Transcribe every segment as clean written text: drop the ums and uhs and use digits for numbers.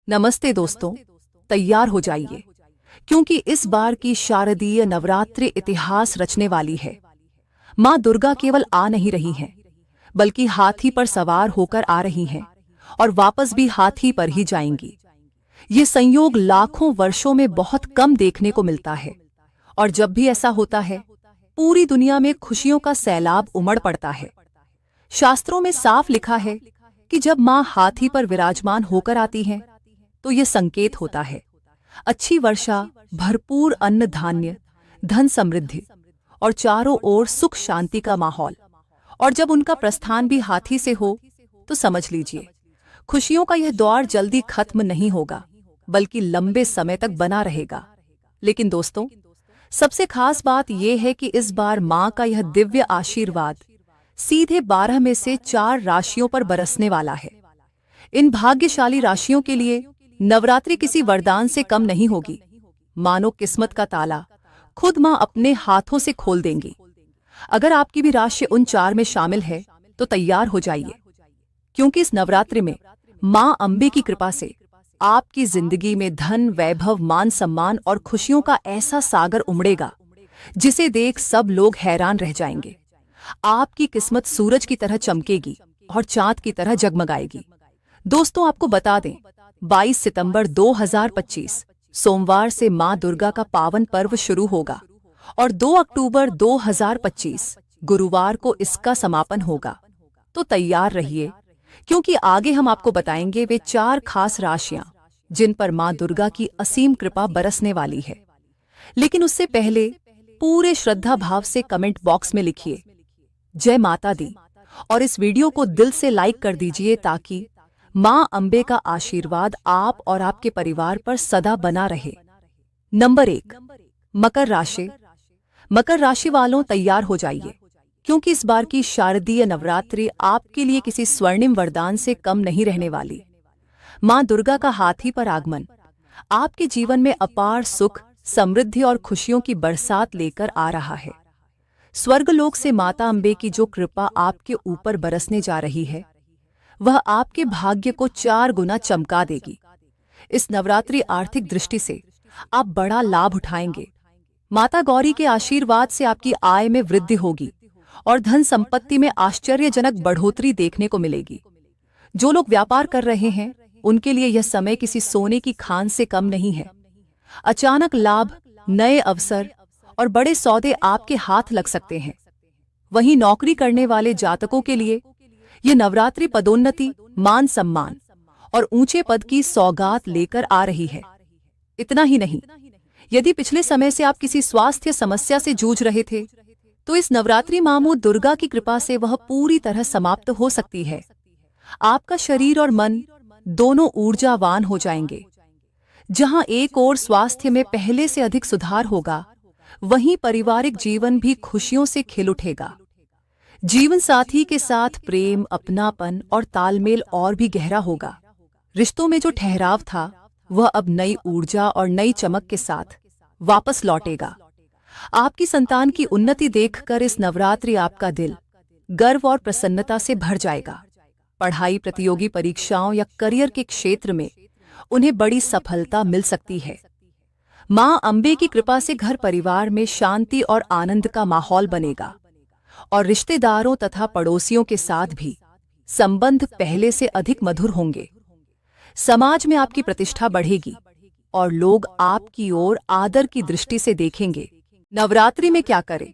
नमस्ते दोस्तों, तैयार हो जाइए क्योंकि इस बार की शारदीय नवरात्रि इतिहास रचने वाली है। माँ दुर्गा केवल आ नहीं रही हैं, बल्कि हाथी पर सवार होकर आ रही हैं और वापस भी हाथी पर ही जाएंगी। ये संयोग लाखों वर्षों में बहुत कम देखने को मिलता है और जब भी ऐसा होता है, पूरी दुनिया में खुशियों का सैलाब उमड़ पड़ता है। शास्त्रों में साफ लिखा है कि जब माँ हाथी पर विराजमान होकर आती हैं, तो ये संकेत होता है अच्छी वर्षा, भरपूर अन्न धान्य, धन समृद्धि और चारों ओर सुख शांति का माहौल। और जब उनका प्रस्थान भी हाथी से हो, तो समझ लीजिए खुशियों का यह दौर जल्दी खत्म नहीं होगा, बल्कि लंबे समय तक बना रहेगा। लेकिन दोस्तों, सबसे खास बात यह है कि इस बार माँ का यह दिव्य आशीर्वाद सीधे 12 में से 4 राशियों पर बरसने वाला है। इन भाग्यशाली राशियों के लिए नवरात्रि किसी वरदान से कम नहीं होगी। मानो किस्मत का ताला खुद माँ अपने हाथों से खोल देंगी। अगर आपकी भी राशि उन 4 में शामिल है, तो तैयार हो जाइए, क्योंकि इस नवरात्रि में माँ अम्बे की कृपा से आपकी जिंदगी में धन, वैभव, मान सम्मान और खुशियों का ऐसा सागर उमड़ेगा जिसे देख सब लोग हैरान रह जाएंगे। आपकी किस्मत सूरज की तरह चमकेगी और चांद की तरह जगमगाएगी। दोस्तों, आपको बता दें, 22 सितंबर 2025 सोमवार से माँ दुर्गा का पावन पर्व शुरू होगा और 2 अक्टूबर 2025 गुरुवार को इसका समापन होगा। तो तैयार रहिए, क्योंकि आगे हम आपको बताएंगे वे 4 खास राशियां जिन पर माँ दुर्गा की असीम कृपा बरसने वाली है। लेकिन उससे पहले पूरे श्रद्धा भाव से कमेंट बॉक्स में लिखिए जय माता दी और इस वीडियो को दिल से लाइक कर दीजिए, ताकि माँ अम्बे का आशीर्वाद आप और आपके परिवार पर सदा बना रहे। नंबर 1, मकर राशि। मकर राशि वालों, तैयार हो जाइए, क्योंकि इस बार की शारदीय नवरात्रि आपके लिए किसी स्वर्णिम वरदान से कम नहीं रहने वाली। माँ दुर्गा का हाथी पर आगमन आपके जीवन में अपार सुख, समृद्धि और खुशियों की बरसात लेकर आ रहा है। स्वर्गलोक से माता अम्बे की जो कृपा आपके ऊपर बरसने जा रही है, वह आपके भाग्य को 4 गुना चमका देगी। इस नवरात्रि आर्थिक दृष्टि से आप बड़ा लाभ उठाएंगे। माता गौरी के आशीर्वाद से आपकी आय में वृद्धि होगी और धन संपत्ति में आश्चर्यजनक बढ़ोतरी देखने को मिलेगी। जो लोग व्यापार कर रहे हैं, उनके लिए यह समय किसी सोने की खान से कम नहीं है। अचानक लाभ, नए अवसर और बड़े सौदे आपके हाथ लग सकते हैं। वहीं नौकरी करने वाले जातकों के लिए ये नवरात्रि पदोन्नति, मान सम्मान और ऊंचे पद की सौगात लेकर आ रही है। इतना ही नहीं, यदि पिछले समय से आप किसी स्वास्थ्य समस्या से जूझ रहे थे, तो इस नवरात्रि माँ दुर्गा की कृपा से वह पूरी तरह समाप्त हो सकती है। आपका शरीर और मन दोनों ऊर्जावान हो जाएंगे। जहां एक ओर स्वास्थ्य में पहले से अधिक सुधार होगा, वहीं पारिवारिक जीवन भी खुशियों से खिल उठेगा। जीवन साथी के साथ प्रेम, अपनापन और तालमेल और भी गहरा होगा। रिश्तों में जो ठहराव था, वह अब नई ऊर्जा और नई चमक के साथ वापस लौटेगा। आपकी संतान की उन्नति देखकर इस नवरात्रि आपका दिल गर्व और प्रसन्नता से भर जाएगा। पढ़ाई, प्रतियोगी परीक्षाओं या करियर के क्षेत्र में उन्हें बड़ी सफलता मिल सकती है। माँ अम्बे की कृपा से घर परिवार में शांति और आनंद का माहौल बनेगा और रिश्तेदारों तथा पड़ोसियों के साथ भी संबंध पहले से अधिक मधुर होंगे। समाज में आपकी प्रतिष्ठा बढ़ेगी और लोग आपकी ओर आदर की दृष्टि से देखेंगे। नवरात्रि में क्या करें?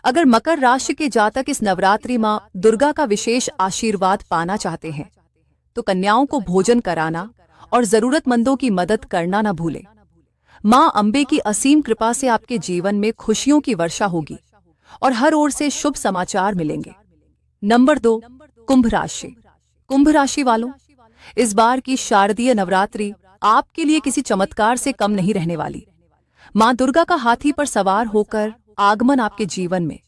अगर मकर राशि के जातक इस नवरात्रि माँ दुर्गा का विशेष आशीर्वाद पाना चाहते हैं, तो कन्याओं को भोजन कराना और जरूरतमंदों की मदद करना न भूलें। माँ अम्बे की असीम कृपा से आपके जीवन में खुशियों की वर्षा होगी और हर ओर से शुभ समाचार मिलेंगे। नंबर 2, कुंभ राशि। कुंभ राशि वालों, इस बार की शारदीय नवरात्रि आपके लिए किसी चमत्कार से कम नहीं रहने वाली। माँ दुर्गा का हाथी पर सवार होकर आगमन आपके जीवन में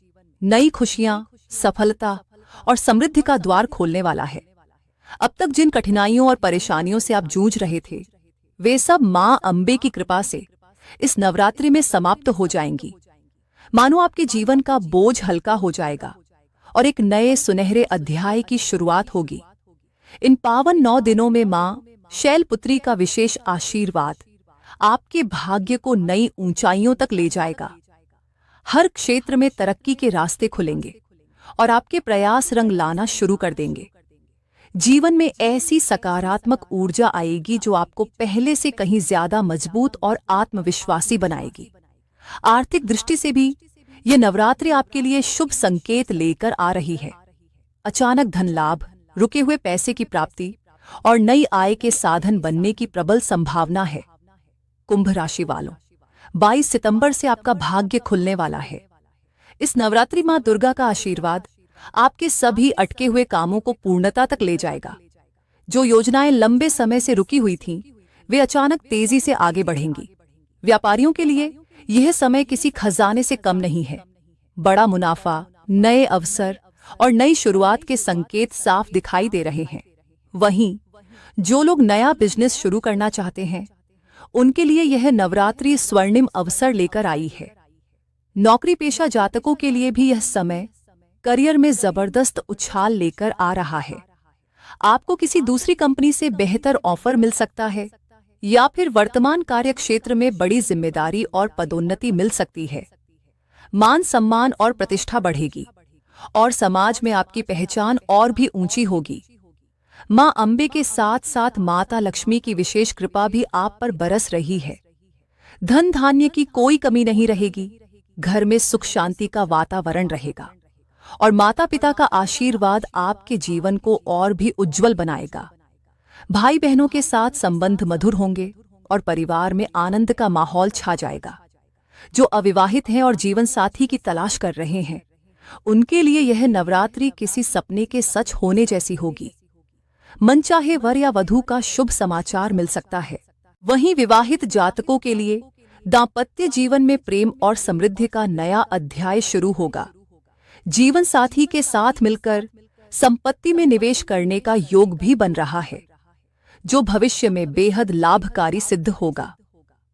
नई खुशियां, सफलता और समृद्धि का द्वार खोलने वाला है। अब तक जिन कठिनाइयों और परेशानियों से आप जूझ रहे थे, वे सब माँ अम्बे की कृपा से इस नवरात्रि में समाप्त हो जाएंगी। मानो आपके जीवन का बोझ हल्का हो जाएगा और एक नए सुनहरे अध्याय की शुरुआत होगी। इन पावन 9 दिनों में माँ शैलपुत्री का विशेष आशीर्वाद आपके भाग्य को नई ऊंचाइयों तक ले जाएगा। हर क्षेत्र में तरक्की के रास्ते खुलेंगे और आपके प्रयास रंग लाना शुरू कर देंगे। जीवन में ऐसी सकारात्मक ऊर्जा आएगी जो आपको पहले से कहीं ज्यादा मजबूत और आत्मविश्वासी बनाएगी। आर्थिक दृष्टि से भी ये नवरात्रि आपके लिए शुभ संकेत लेकर आ रही है। अचानक धन लाभ, रुके हुए पैसे की प्राप्ति और नई आय के साधन बनने की प्रबल संभावना है। कुंभ राशि वालों, 22 सितंबर से आपका भाग्य खुलने वाला है। इस नवरात्रि मां दुर्गा का आशीर्वाद आपके सभी अटके हुए कामों को पूर्णता तक ले जाएगा। जो योजनाएं लंबे समय से रुकी हुई थीं, वे अचानक तेजी से आगे बढ़ेंगी। व्यापारियों के लिए यह समय किसी खजाने से कम नहीं है। बड़ा मुनाफा, नए अवसर और नई शुरुआत के संकेत साफ दिखाई दे रहे हैं। वहीं जो लोग नया बिजनेस शुरू करना चाहते हैं, उनके लिए यह नवरात्रि स्वर्णिम अवसर लेकर आई है। नौकरी पेशा जातकों के लिए भी यह समय करियर में जबरदस्त उछाल लेकर आ रहा है। आपको किसी दूसरी कंपनी से बेहतर ऑफर मिल सकता है या फिर वर्तमान कार्य क्षेत्र में बड़ी जिम्मेदारी और पदोन्नति मिल सकती है। मान सम्मान और प्रतिष्ठा बढ़ेगी और समाज में आपकी पहचान और भी ऊंची होगी। मां अंबे के साथ साथ माता लक्ष्मी की विशेष कृपा भी आप पर बरस रही है। धन धान्य की कोई कमी नहीं रहेगी। घर में सुख शांति का वातावरण रहेगा और माता पिता का आशीर्वाद आपके जीवन को और भी उज्जवल बनाएगा। भाई बहनों के साथ संबंध मधुर होंगे और परिवार में आनंद का माहौल छा जाएगा। जो अविवाहित हैं और जीवन साथी की तलाश कर रहे हैं, उनके लिए यह नवरात्रि किसी सपने के सच होने जैसी होगी। मनचाहे वर या वधू का शुभ समाचार मिल सकता है। वहीं विवाहित जातकों के लिए दाम्पत्य जीवन में प्रेम और समृद्धि का नया अध्याय शुरू होगा। जीवन साथी के साथ मिलकर संपत्ति में निवेश करने का योग भी बन रहा है, जो भविष्य में बेहद लाभकारी सिद्ध होगा।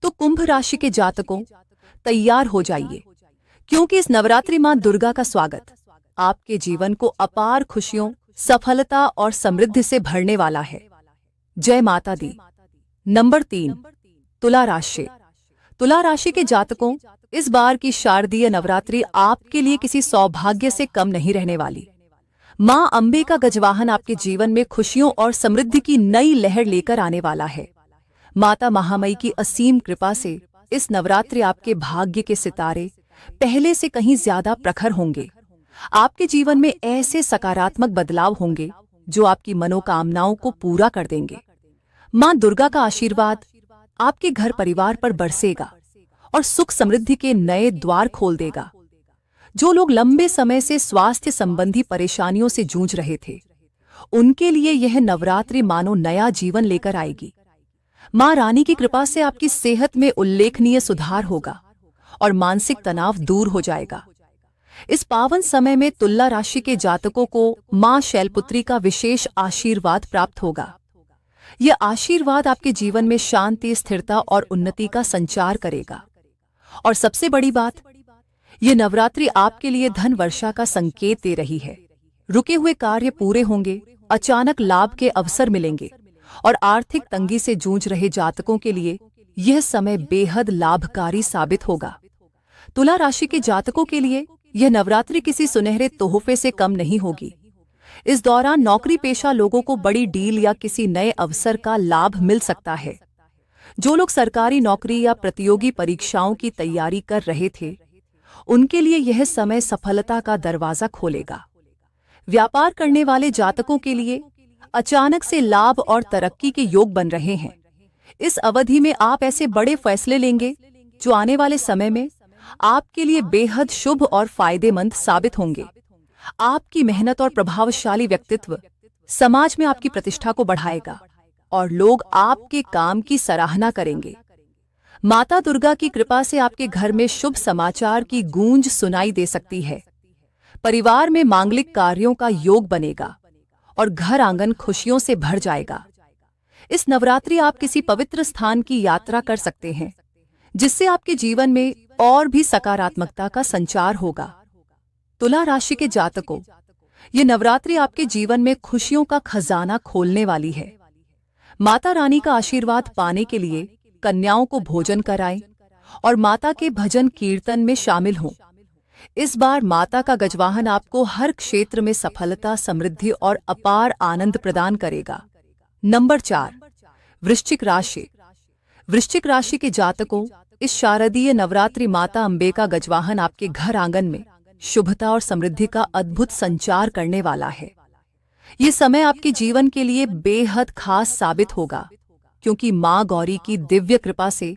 तो कुंभ राशि के जातकों, तैयार हो जाइए, क्योंकि इस नवरात्रि मां दुर्गा का स्वागत आपके जीवन को अपार खुशियों, सफलता और समृद्धि से भरने वाला है। जय माता दी। नंबर 3, तुला राशि। तुला राशि के जातकों, इस बार की शारदीय नवरात्रि आपके लिए किसी सौभाग्य से कम नहीं रहने वाली। मां अंबे का गजवाहन आपके जीवन में खुशियों और समृद्धि की नई लहर लेकर आने वाला है। माता महामाई की असीम कृपा से इस नवरात्रि आपके भाग्य के सितारे पहले से कहीं ज्यादा प्रखर होंगे। आपके जीवन में ऐसे सकारात्मक बदलाव होंगे जो आपकी मनोकामनाओं को पूरा कर देंगे। मां दुर्गा का आशीर्वाद आपके घर परिवार पर बरसेगा और सुख समृद्धि के नए द्वार खोल देगा। जो लोग लंबे समय से स्वास्थ्य संबंधी परेशानियों से जूझ रहे थे, उनके लिए यह नवरात्रि मानो नया जीवन लेकर आएगी। मां रानी की कृपा से आपकी सेहत में उल्लेखनीय सुधार होगा और मानसिक तनाव दूर हो जाएगा। इस पावन समय में तुला राशि के जातकों को मां शैलपुत्री का विशेष आशीर्वाद प्राप्त होगा। यह आशीर्वाद आपके जीवन में शांति, स्थिरता और उन्नति का संचार करेगा। और सबसे बड़ी बात, ये नवरात्रि आपके लिए धन वर्षा का संकेत दे रही है। रुके हुए कार्य पूरे होंगे, अचानक लाभ के अवसर मिलेंगे और आर्थिक तंगी से जूझ रहे जातकों के लिए यह समय बेहद लाभकारी साबित होगा। तुला राशि के जातकों के लिए यह नवरात्रि किसी सुनहरे तोहफे से कम नहीं होगी। इस दौरान नौकरी पेशा लोगों को बड़ी डील या किसी नए अवसर का लाभ मिल सकता है। जो लोग सरकारी नौकरी या प्रतियोगी परीक्षाओं की तैयारी कर रहे थे, उनके लिए यह समय सफलता का दरवाजा खोलेगा। व्यापार करने वाले जातकों के लिए अचानक से लाभ और तरक्की के योग बन रहे हैं। इस अवधि में आप ऐसे बड़े फैसले लेंगे जो आने वाले समय में आपके लिए बेहद शुभ और फायदेमंद साबित होंगे। आपकी मेहनत और प्रभावशाली व्यक्तित्व समाज में आपकी प्रतिष्ठा को बढ़ाएगा और लोग आपके काम की सराहना करेंगे। माता दुर्गा की कृपा से आपके घर में शुभ समाचार की गूंज सुनाई दे सकती है। परिवार में मांगलिक कार्यों का योग बनेगा और घर आंगन खुशियों से भर जाएगा। इस नवरात्रि आप किसी पवित्र स्थान की यात्रा कर सकते हैं, जिससे आपके जीवन में और भी सकारात्मकता का संचार होगा। तुला राशि के जातकों, ये नवरात्रि आपके जीवन में खुशियों का खजाना खोलने वाली है। माता रानी का आशीर्वाद पाने के लिए कन्याओं को भोजन कराएं और माता के भजन कीर्तन में शामिल हों। इस बार माता का गजवाहन आपको हर क्षेत्र में सफलता, समृद्धि और अपार आनंद प्रदान करेगा। नंबर 4, वृश्चिक राशि। वृश्चिक राशि के जातकों, इस शारदीय नवरात्रि माता अम्बे का गजवाहन आपके घर आंगन में शुभता और समृद्धि का अद्भुत संचार करने वाला है। ये समय आपके जीवन के लिए बेहद खास साबित होगा, क्योंकि मां गौरी की दिव्य कृपा से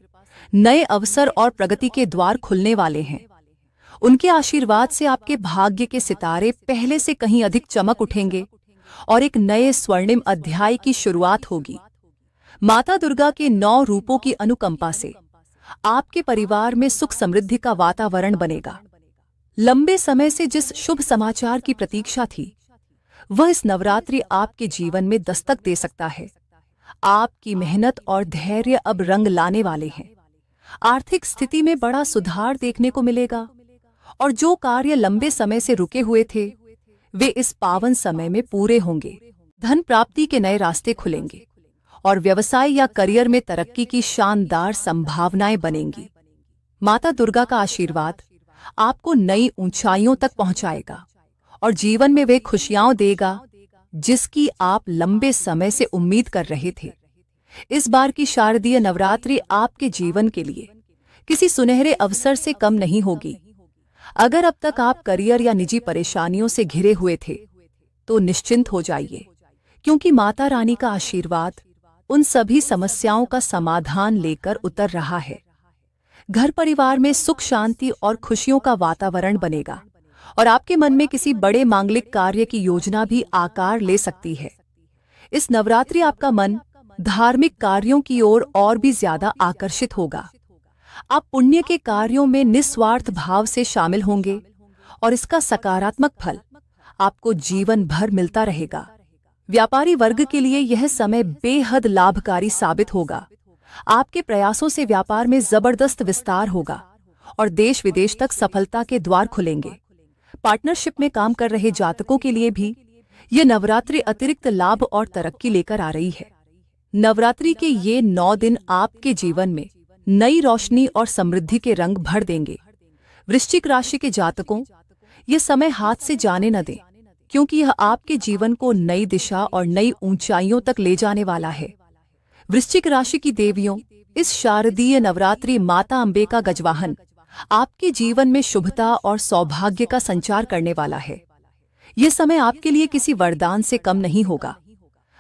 नए अवसर और प्रगति के द्वार खुलने वाले हैं। उनके आशीर्वाद से आपके भाग्य के सितारे पहले से कहीं अधिक चमक उठेंगे और एक नए स्वर्णिम अध्याय की शुरुआत होगी। माता दुर्गा के 9 रूपों की अनुकंपा से आपके परिवार में सुख समृद्धि का वातावरण बनेगा। लंबे समय से जिस शुभ समाचार की प्रतीक्षा थी, वह इस नवरात्रि आपके जीवन में दस्तक दे सकता है। आपकी मेहनत और धैर्य अब रंग लाने वाले हैं। आर्थिक स्थिति में बड़ा सुधार देखने को मिलेगा और जो कार्य लंबे समय से रुके हुए थे, वे इस पावन समय में पूरे होंगे। धन प्राप्ति के नए रास्ते खुलेंगे और व्यवसाय या करियर में तरक्की की शानदार संभावनाएं बनेंगी। माता दुर्गा का आशीर्वाद आपको नई ऊंचाइयों तक पहुंचाएगा और जीवन में वे खुशियां देगा जिसकी आप लंबे समय से उम्मीद कर रहे थे। इस बार की शारदीय नवरात्रि आपके जीवन के लिए किसी सुनहरे अवसर से कम नहीं होगी। अगर अब तक आप करियर या निजी परेशानियों से घिरे हुए थे, तो निश्चिंत हो जाइए, क्योंकि माता रानी का आशीर्वाद उन सभी समस्याओं का समाधान लेकर उतर रहा है। घर परिवार में सुख, शांति और खुशियों का वातावरण बनेगा और आपके मन में किसी बड़े मांगलिक कार्य की योजना भी आकार ले सकती है। इस नवरात्रि आपका मन धार्मिक कार्यों की ओर और भी ज्यादा आकर्षित होगा। आप पुण्य के कार्यों में निस्वार्थ भाव से शामिल होंगे और इसका सकारात्मक फल आपको जीवन भर मिलता रहेगा। व्यापारी वर्ग के लिए यह समय बेहद लाभकारी साबित होगा। आपके प्रयासों से व्यापार में जबरदस्त विस्तार होगा और देश विदेश तक सफलता के द्वार खुलेंगे। पार्टनरशिप में काम कर रहे जातकों के लिए भी यह नवरात्रि अतिरिक्त लाभ और तरक्की लेकर आ रही है। नवरात्रि के ये 9 दिन आपके जीवन में नई रोशनी और समृद्धि के रंग भर देंगे। वृश्चिक राशि के जातकों, ये समय हाथ से जाने न दें, क्योंकि यह आपके जीवन को नई दिशा और नई ऊंचाइयों तक ले जाने वाला है। वृश्चिक राशि की देवियों, इस शारदीय नवरात्रि माता अम्बे का गजवाहन आपके जीवन में शुभता और सौभाग्य का संचार करने वाला है। यह समय आपके लिए किसी वरदान से कम नहीं होगा।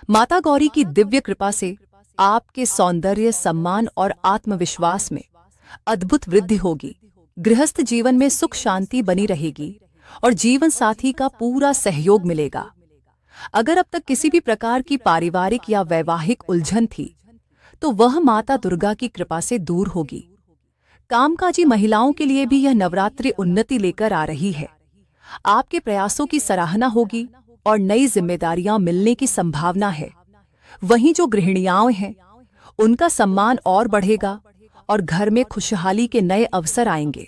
माता गौरी की दिव्य कृपा से आपके सौंदर्य, सम्मान और आत्मविश्वास में अद्भुत वृद्धि होगी। गृहस्थ जीवन में सुख शांति बनी रहेगी और जीवन साथी का पूरा सहयोग मिलेगा। अगर अब तक किसी भी प्रकार की पारिवारिक या वैवाहिक उलझन थी, तो वह माता दुर्गा की कृपा से दूर होगी। कामकाजी महिलाओं के लिए भी यह नवरात्रि उन्नति लेकर आ रही है। आपके प्रयासों की सराहना होगी और नई जिम्मेदारियां मिलने की संभावना है। वहीं जो गृहिणियां हैं, उनका सम्मान और बढ़ेगा और घर में खुशहाली के नए अवसर आएंगे।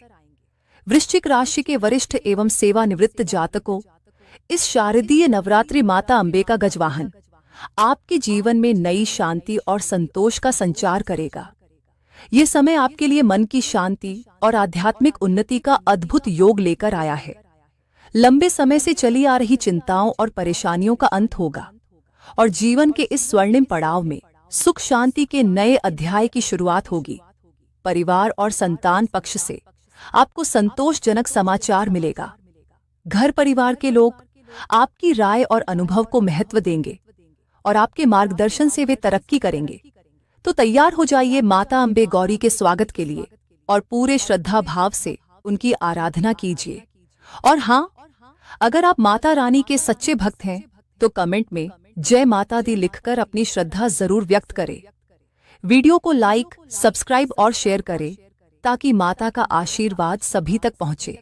वृश्चिक राशि के वरिष्ठ एवं सेवानिवृत्त जातकों, इस शारदीय नवरात्रि माता अम्बे का गजवाहन आपके जीवन में नई शांति और संतोष का संचार करेगा। ये समय आपके लिए मन की शांति और आध्यात्मिक उन्नति का अद्भुत योग लेकर आया है। लंबे समय से चली आ रही चिंताओं और परेशानियों का अंत होगा और जीवन के इस स्वर्णिम पड़ाव में सुख शांति के नए अध्याय की शुरुआत होगी। परिवार और संतान पक्ष से आपको संतोषजनक समाचार मिलेगा। घर परिवार के लोग आपकी राय और अनुभव को महत्व देंगे और आपके मार्गदर्शन से वे तरक्की करेंगे। तो तैयार हो जाइए माता अम्बे गौरी के स्वागत के लिए और पूरे श्रद्धा भाव से उनकी आराधना कीजिए। और हाँ, अगर आप माता रानी के सच्चे भक्त हैं, तो कमेंट में जय माता दी लिखकर अपनी श्रद्धा जरूर व्यक्त करें। वीडियो को लाइक, सब्सक्राइब और शेयर करें ताकि माता का आशीर्वाद सभी तक पहुंचे।